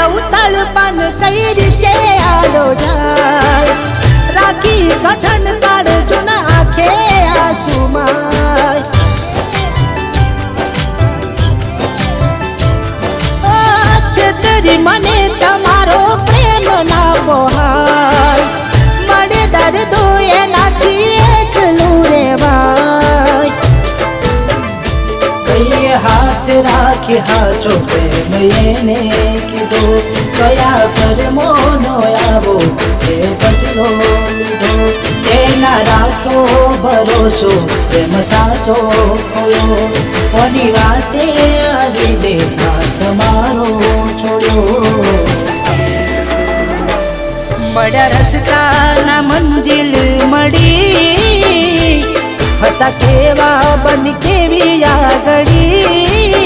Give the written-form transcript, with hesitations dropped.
લઉં તળપણ કઈ રીતે આડો જાય રાખી કઠન કાઢજો ના આંખે આંસુમાં છેતરી મને તમારો પ્રેમ ના પોહાય મળે દર્દ એનાથી એકલું રેવાય કઈએ હાથ રાખી હાચો પ્રેમ એને કીધો કયા કર્મોનો આવો એ બદલો લીધો તેના રાખ્યો ભરોસો પ્રેમ સાચો ખોયો કોની વાતે આવી દે સાથ મારો છોડ્યો મળ્યા રસ્તાના મંજિલ મળી હતા કેવા બન કેવી આગળી